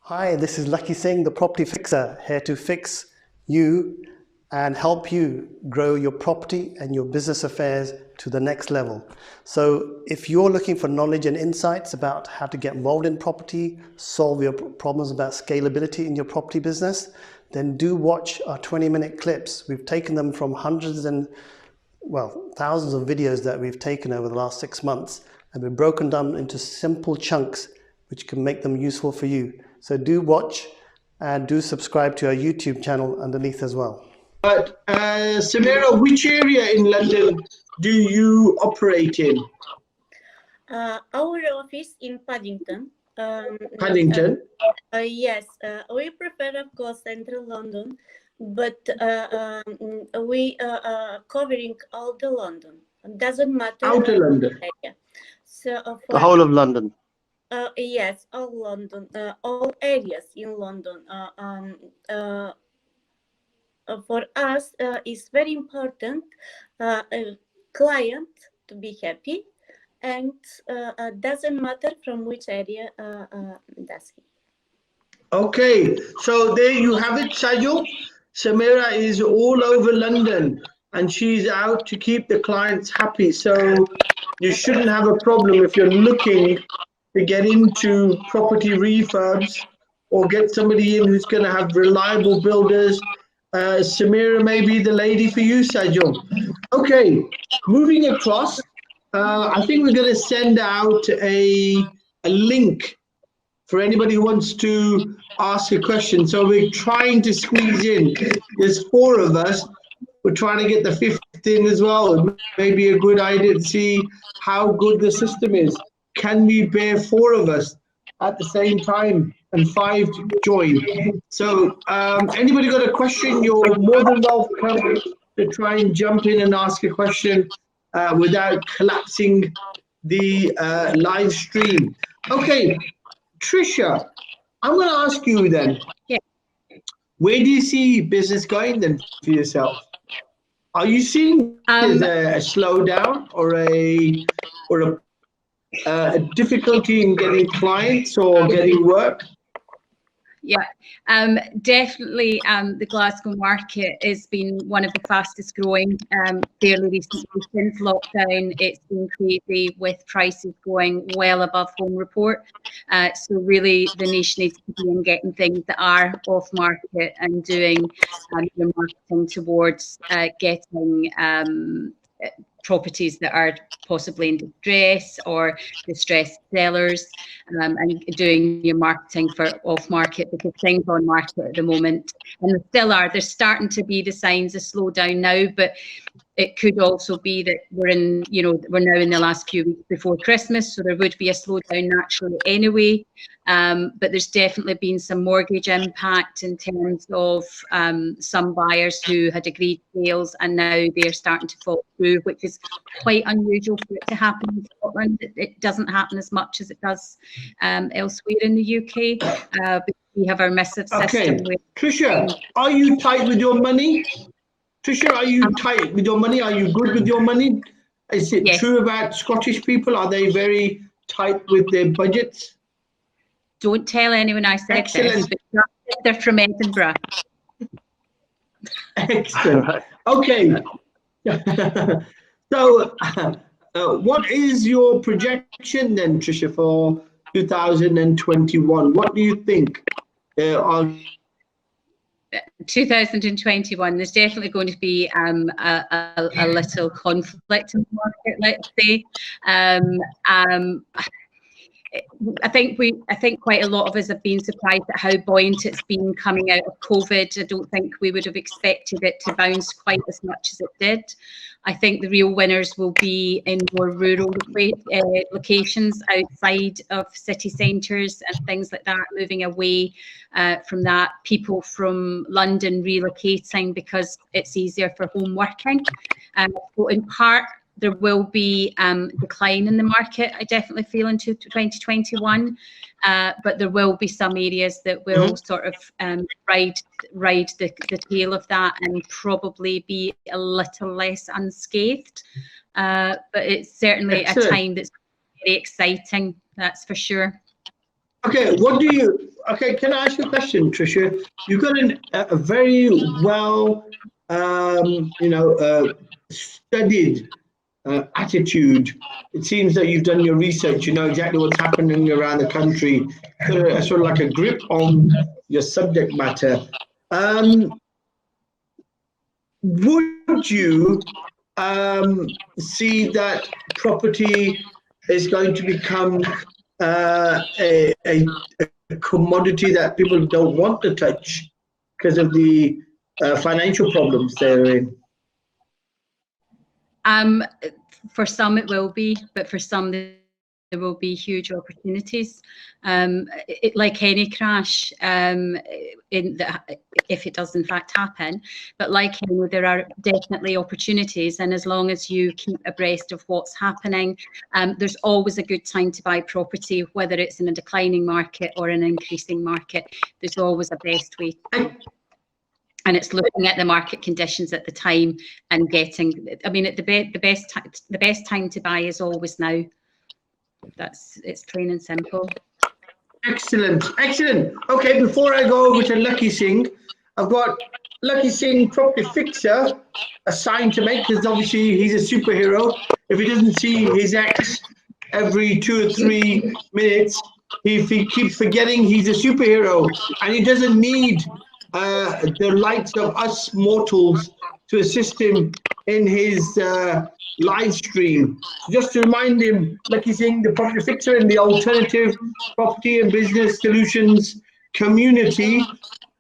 Hi, this is Lakhi Singh, the property fixer, here to fix you and help you grow your property and your business affairs to the next level. So if you're looking for knowledge and insights about how to get involved in property, solve your problems about scalability in your property business, then do watch our 20-minute clips. We've taken them from hundreds and, well, thousands of videos that we've taken over the last 6 months, and we've broken them into simple chunks which can make them useful for you. So do watch and do subscribe to our YouTube channel underneath as well. But Samira, which area in London do you operate in? Our office in Paddington. Paddington? Yes, we prefer, of course, central London, but we are covering all the London. It doesn't matter. Outer London? Area. So the whole of London? Yes, all London, all areas in London. For us, it's very important a client to be happy, and doesn't matter from which area does he. Okay, so there you have it, Sajul. Samira is all over London and she's out to keep the clients happy. So you shouldn't have a problem if you're looking to get into property refurbs or get somebody in who's going to have reliable builders. Samira may be the lady for you, Sajul. Okay, moving across, I think we're going to send out a link for anybody who wants to ask a question. So we're trying to squeeze in. There's 4 of us. We're trying to get the 5th in as well. It may be a good idea to see how good the system is. Can we bear 4 of us at the same time and 5 to join? So anybody got a question, you're more than welcome to try and jump in and ask a question without collapsing the live stream. Okay, Trisha, I'm going to ask you then. Yeah. Where do you see business going then for yourself? Are you seeing a slowdown or a difficulty in getting clients or getting work? Yeah, definitely the Glasgow market has been one of the fastest growing fairly recently. Since lockdown, it's been crazy with prices going well above home report. So really the niche needs to be in getting things that are off market and doing your marketing towards getting properties that are possibly in distress or distressed sellers, and doing your marketing for off market, because things on market at the moment, and there still are, there's starting to be the signs of slowdown now, but it could also be that we're now in the last few weeks before Christmas, so there would be a slowdown naturally anyway. But there's definitely been some mortgage impact in terms of some buyers who had agreed sales and now they're starting to fall through, which is quite unusual for it to happen in Scotland. It doesn't happen as much as it does elsewhere in the UK. But we have our missive system. Okay, Trisha, are you tight with your money? Trisha, are you tight with your money? Are you good with your money? Is it true about Scottish people? Are they very tight with their budgets? Don't tell anyone I said this, but they're from Edinburgh. Excellent. Okay. So, what is your projection then, Trisha, for 2021? What do you think? 2021, there's definitely going to be a little conflict in the market, let's say. I think quite a lot of us have been surprised at how buoyant it's been coming out of COVID. I don't think we would have expected it to bounce quite as much as it did. I think the real winners will be in more rural locations outside of city centres and things like that, moving away from that. People from London relocating because it's easier for home working. So in part, there will be decline in the market, I definitely feel, into 2021, but there will be some areas that will sort of ride the tail of that and probably be a little less unscathed. But it's certainly a time that's very exciting, that's for sure. Okay, what do you, okay, can I ask you a question, Tricia? You've got a very well, studied attitude. It seems that you've done your research, you know exactly what's happening around the country, sort of like a grip on your subject matter. Would you see that property is going to become a commodity that people don't want to touch because of the financial problems they're in? For some it will be, but for some there will be huge opportunities. Like any crash, if it does in fact happen, but like any, there are definitely opportunities, and as long as you keep abreast of what's happening, there's always a good time to buy property, whether it's in a declining market or an increasing market. There's always a best way to go. And it's looking at the market conditions at the time and getting, I mean, the best time to buy is always now. It's plain and simple. Excellent, excellent. Okay, before I go over to Lakhi Singh, I've got Lakhi Singh, property fixer, assigned to make, because obviously he's a superhero. If he doesn't see his ex every 2 or 3 minutes, he keeps forgetting he's a superhero, and he doesn't need the likes of us mortals to assist him in his live stream. Just to remind him, Lakhi Singh, the property fixer in the alternative property and business solutions community,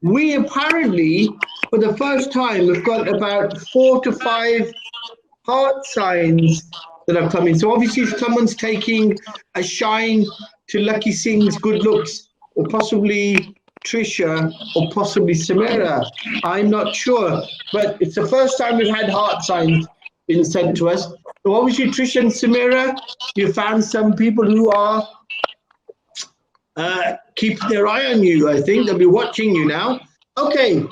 we apparently, for the first time, have got about 4 to 5 heart signs that are coming. So obviously someone's taking a shine to Lakhi Singh's good looks, or possibly Tricia, or possibly Samira. I'm not sure, but it's the first time we've had heart signs been sent to us. So obviously Tricia and Samira, you found some people who are keep their eye on you. I think they'll be watching you now. Okay,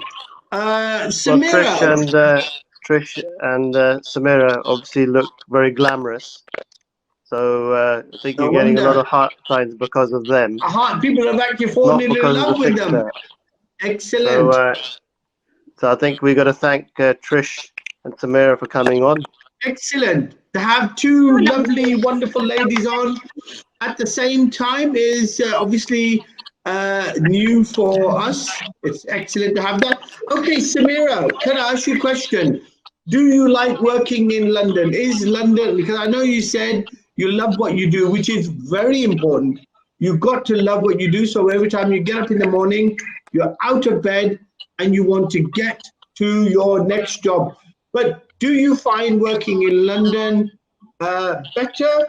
Samira. Well, Trish and Samira obviously look very glamorous. So I think you're getting a lot of heart signs because of them. People have actually fallen in love with them. Excellent. So I think we got to thank Trish and Samira for coming on. Excellent. To have 2 lovely, wonderful ladies on at the same time is obviously new for us. It's excellent to have that. Okay, Samira, can I ask you a question? Do you like working in London? Is London, because I know you said you love what you do, which is very important. You've got to love what you do. So every time you get up in the morning, you're out of bed and you want to get to your next job. But do you find working in London better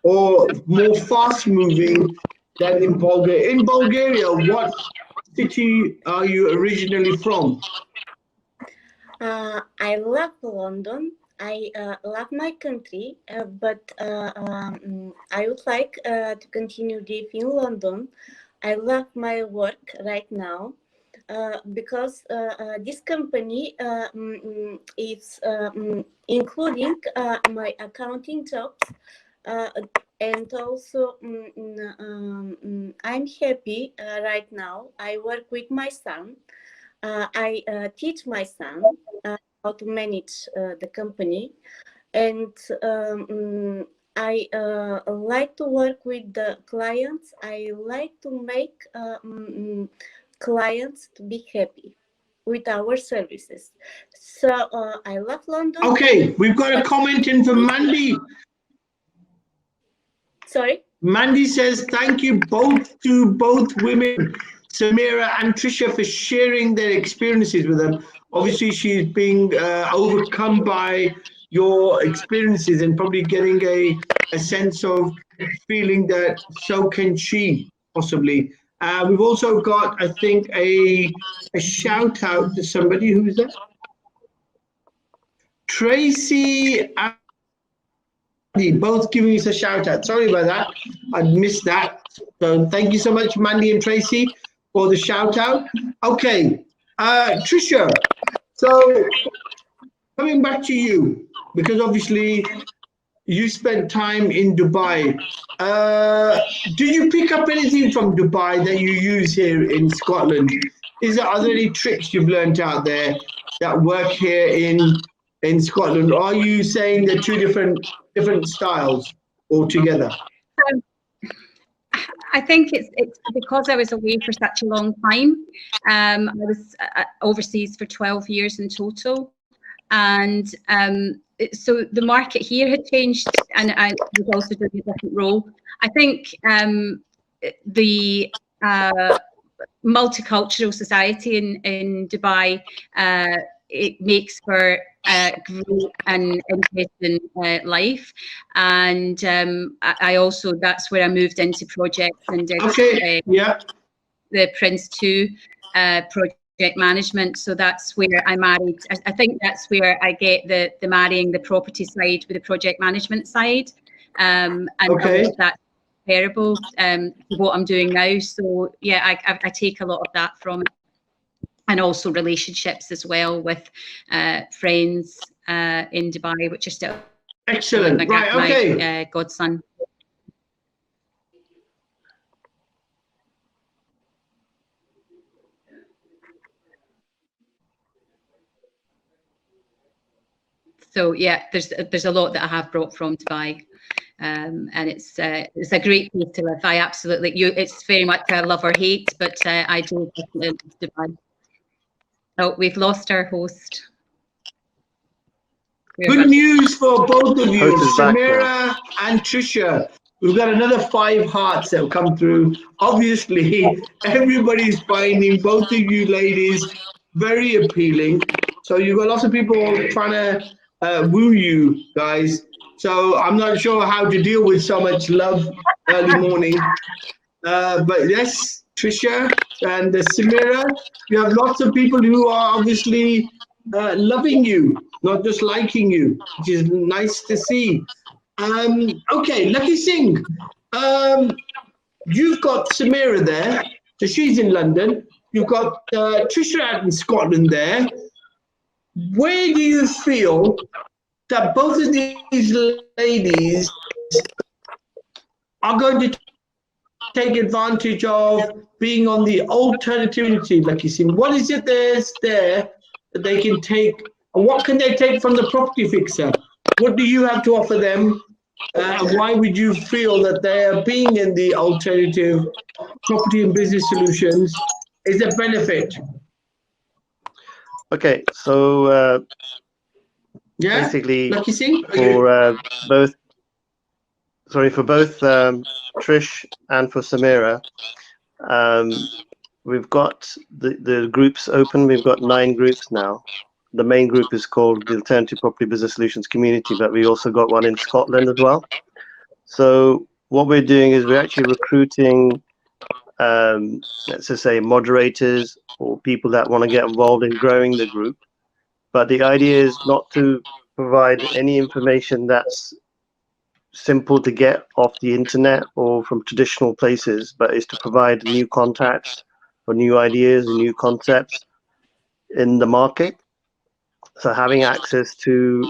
or more fast moving than in Bulgaria? In Bulgaria, what city are you originally from? I love London. I love my country, but I would like to continue living in London. I love my work right now because this company is including my accounting jobs, and also I'm happy right now. I work with my son. I teach my son how to manage the company, and I like to work with the clients. I like to make clients to be happy with our services. So I love London. Okay, we've got a comment in from Mandy. Sorry? Mandy says, thank you to both women, Samira and Tricia, for sharing their experiences with them. Obviously, she's being overcome by your experiences and probably getting a sense of feeling that so can she, possibly. We've also got, I think, a shout out to somebody. Who's that? Tracy and both giving us a shout out. Sorry about that. I missed that. So thank you so much, Mandy and Tracy, for the shout out. Okay, Tricia. So coming back to you, because obviously you spent time in Dubai. Did you pick up anything from Dubai that you use here in Scotland? Are there any tricks you've learned out there that work here in Scotland? Or are you saying they're two different styles altogether? I think it's because I was away for such a long time. I was overseas for 12 years in total, and so the market here had changed, and I was also doing a different role. I think the multicultural society in Dubai, it makes for great and interesting life, and I also, that's where I moved into projects and did the Prince 2 project management. So that's where I married. I think that's where I get the marrying the property side with the project management side, and that's comparable to what I'm doing now. So yeah, I take a lot of that from it. And also relationships as well with friends in Dubai, which are still excellent. My godson. So yeah, there's a lot that I have brought from Dubai, and it's a great place to live. I absolutely, it's very much a love or hate, but I do live in Dubai. Oh, we've lost our host. Good news for both of you, Samira and Trisha. We've got another 5 hearts that have come through. Obviously, everybody's finding both of you ladies very appealing. So you've got lots of people trying to woo you guys. So I'm not sure how to deal with so much love early morning. But yes, Trisha and Samira, you have lots of people who are obviously loving you, not just liking you, which is nice to see. Okay, Lakhi Singh, you've got Samira there, so she's in London. You've got Trisha out in Scotland there. Where do you feel that both of these ladies are going to take advantage of being on the alternativity, Lakhi Singh? What is it there's there that they can take, and what can they take from the property fixer? What do you have to offer them? And why would you feel that their being in the alternative property and business solutions is a benefit? Okay, so basically for both Trish and for Samira, we've got the groups open. We've got 9 groups now. The main group is called the Alternative Property Business Solutions Community, but we also got one in Scotland as well. So what we're doing is we're actually recruiting, let's just say, moderators or people that want to get involved in growing the group. But the idea is not to provide any information that's simple to get off the internet or from traditional places, but is to provide new contacts for new ideas and new concepts in the market. So having access to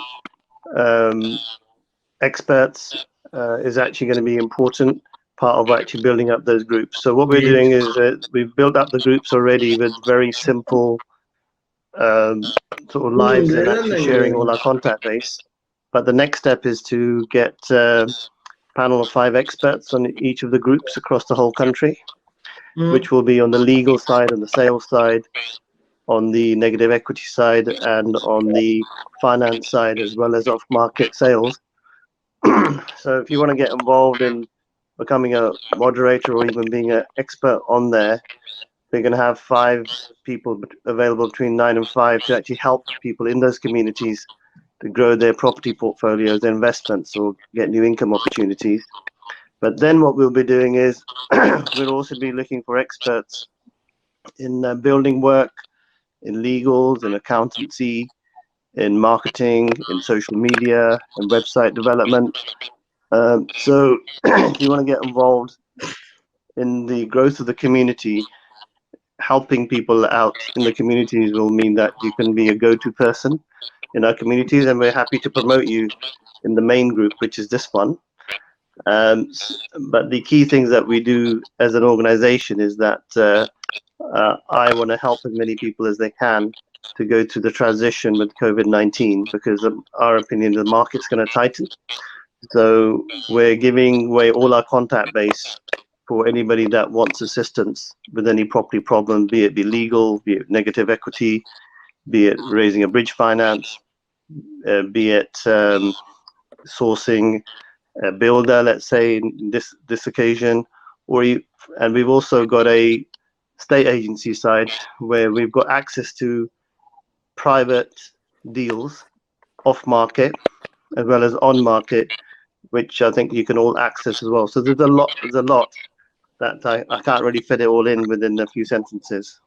experts is actually going to be important part of actually building up those groups. So what we're doing is that we've built up the groups already with very simple sort of lives and actually sharing all our contact base. But the next step is to get a panel of 5 experts on each of the groups across the whole country, which will be on the legal side, on the sales side, on the negative equity side, and on the finance side, as well as off-market sales. So if you want to get involved in becoming a moderator or even being an expert on there, they're going to have 5 people available between 9 and 5 to actually help people in those communities to grow their property portfolios, their investments, or get new income opportunities. But then what we'll be doing is we'll also be looking for experts in building work, in legals, in accountancy, in marketing, in social media, in website development. So if you want to get involved in the growth of the community, helping people out in the communities will mean that you can be a go-to person in our communities, and we're happy to promote you in the main group, which is this one. But the key things that we do as an organization is that I want to help as many people as they can to go through the transition with COVID-19, because in our opinion, the market's going to tighten. So we're giving away all our contact base for anybody that wants assistance with any property problem, be it legal, be it negative equity, be it raising a bridge finance, be it sourcing a builder, let's say in this occasion, and we've also got a state agency side where we've got access to private deals off market as well as on market, which I think you can all access as well. So there's a lot that I can't really fit it all in within a few sentences.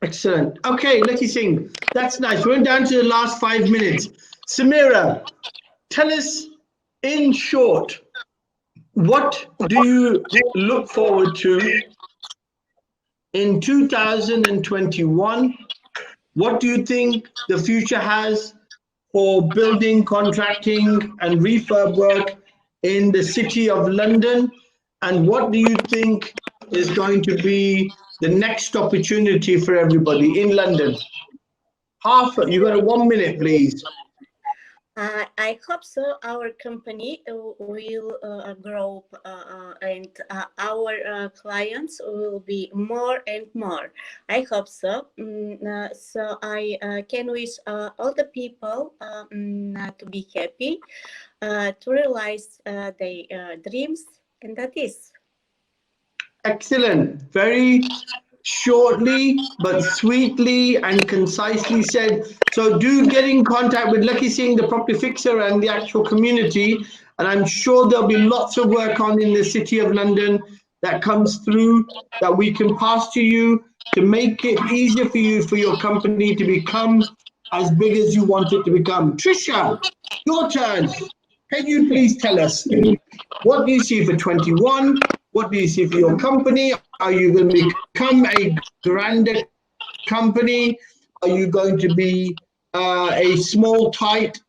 Excellent. Okay, Lakhi Singh, that's nice. We're down to the last 5 minutes. Samira, tell us in short, what do you look forward to in 2021? What do you think the future has for building, contracting and refurb work in the City of London? And what do you think is going to be the next opportunity for everybody in London? You got 1 minute, please. I hope so. Our company will grow and our clients will be more and more. I hope so. So I can wish all the people to be happy, to realize their dreams, and that is. Excellent. Very shortly but sweetly and concisely said. So do get in contact with Lakhi Singh, the property fixer, and the actual community, and I'm sure there'll be lots of work on in the City of London that comes through that we can pass to you to make it easier for you, for your company to become as big as you want it to become. Trisha, your turn. Can you please tell us, what do you see for 21? What do you see for your company? Are you going to become a grander company? Are you going to be a small, tight,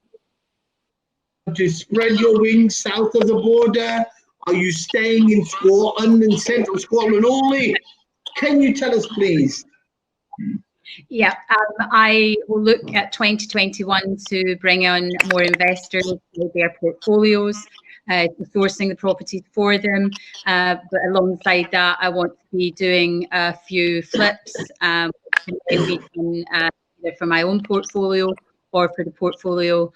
to spread your wings south of the border? Are you staying in Scotland and central Scotland only? Can you tell us, please? Yeah, I will look at 2021 to bring on more investors with their portfolios, sourcing the properties for them. But alongside that, I want to be doing a few flips, either for my own portfolio or for the portfolio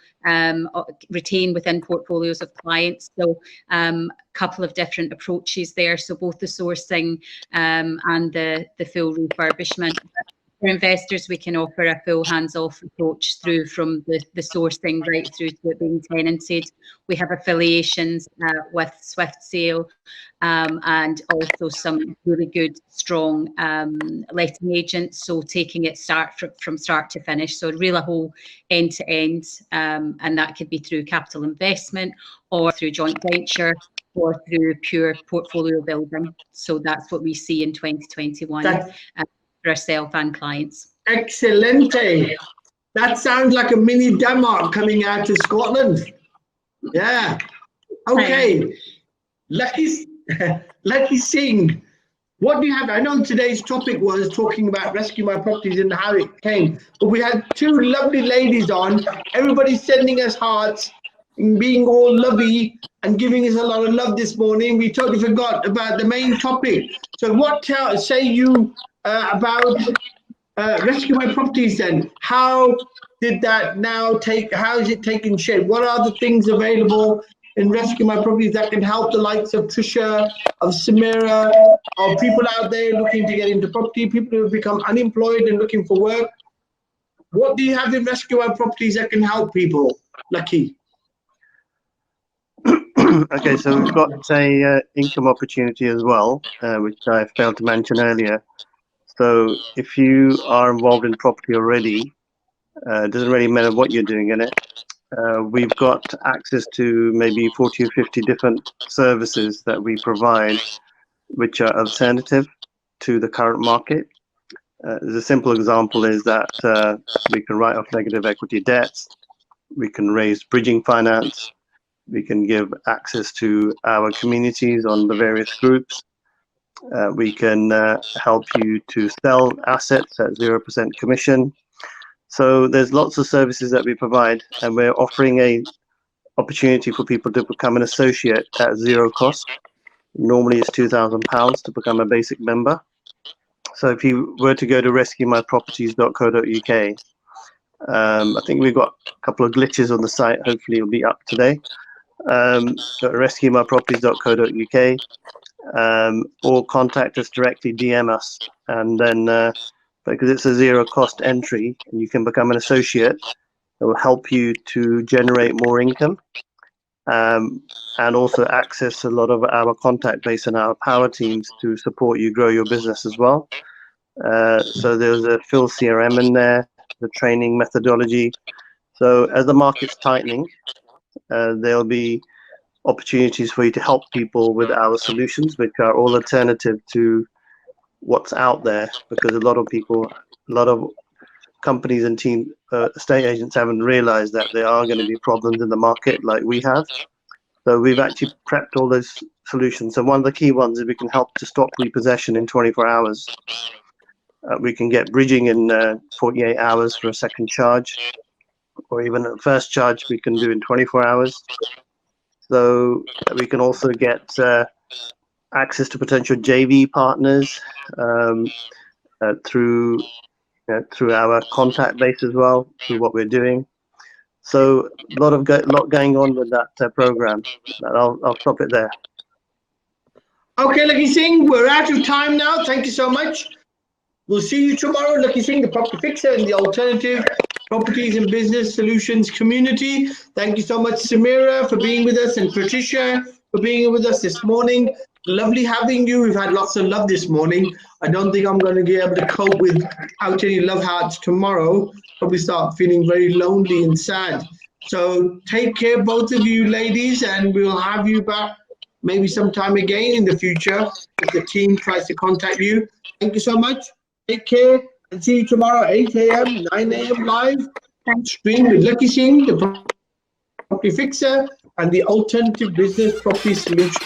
retained within portfolios of clients. So a couple of different approaches there. So both the sourcing and the full refurbishment. For investors, we can offer a full hands-off approach through from the sourcing right through to it being tenanted. We have affiliations with Swift Sale and also some really good, strong letting agents. So taking it from start to finish. So really a whole end-to-end, and that could be through capital investment or through joint venture or through pure portfolio building. So that's what we see in 2021. For ourselves and clients. Excelente. That sounds like a mini Denmark coming out of Scotland. Yeah. Okay. Lakhi Singh, what do you have? I know today's topic was talking about Rescue My Properties and how it came, but we had two lovely ladies on. Everybody's sending us hearts, being all lovey and giving us a lot of love this morning. We totally forgot about the main topic. So what say you about Rescue My Properties then? How did that now how is it taking shape? What are the things available in Rescue My Properties that can help the likes of Trisha, of Samira, of people out there looking to get into property, people who have become unemployed and looking for work? What do you have in Rescue My Properties that can help people, Lakhi? Okay, so we've got a income opportunity as well, which I failed to mention earlier. So if you are involved in property already, it doesn't really matter what you're doing in it. We've got access to maybe 40 or 50 different services that we provide, which are alternative to the current market. The simple example is that we can write off negative equity debts. we can raise bridging finance. We can give access to our communities on the various groups. We can help you to sell assets at 0% commission. So there's lots of services that we provide, and we're offering a opportunity for people to become an associate at zero cost. Normally it's £2,000 to become a basic member. So if you were to go to rescuemyproperties.co.uk, I think we've got a couple of glitches on the site. Hopefully it'll be up today. So rescuemyproperties.co.uk, or contact us directly, DM us, and then because it's a zero cost entry and you can become an associate, it will help you to generate more income, and also access a lot of our contact base and our power teams to support you grow your business as well. So there's a full CRM in there, the training methodology. So as the market's tightening, there'll be opportunities for you to help people with our solutions, which are all alternative to what's out there, because a lot of companies and estate agents haven't realized that there are going to be problems in the market like we have. So we've actually prepped all those solutions. So one of the key ones is we can help to stop repossession in 24 hours. We can get bridging in 48 hours for a second charge, or even a first charge we can do in 24 hours. So we can also get access to potential JV partners through our contact base as well, through what we're doing. So a lot going on with that program. And I'll stop it there. Okay, Lakhi Singh, we're out of time now. Thank you so much. We'll see you tomorrow, Lakhi Singh, the property fixer in the alternative properties and business solutions community. Thank you so much, Samira, for being with us, and Patricia for being with us this morning. Lovely having you. We've had lots of love this morning. I don't think I'm going to be able to cope without any love hearts tomorrow. Probably start feeling very lonely and sad. So take care, both of you ladies, and we'll have you back maybe sometime again in the future if the team tries to contact you. Thank you so much. Take care, and see you tomorrow, 8 a.m., 9 a.m. live stream with Lakhi Singh, the property fixer, and the alternative business property solution.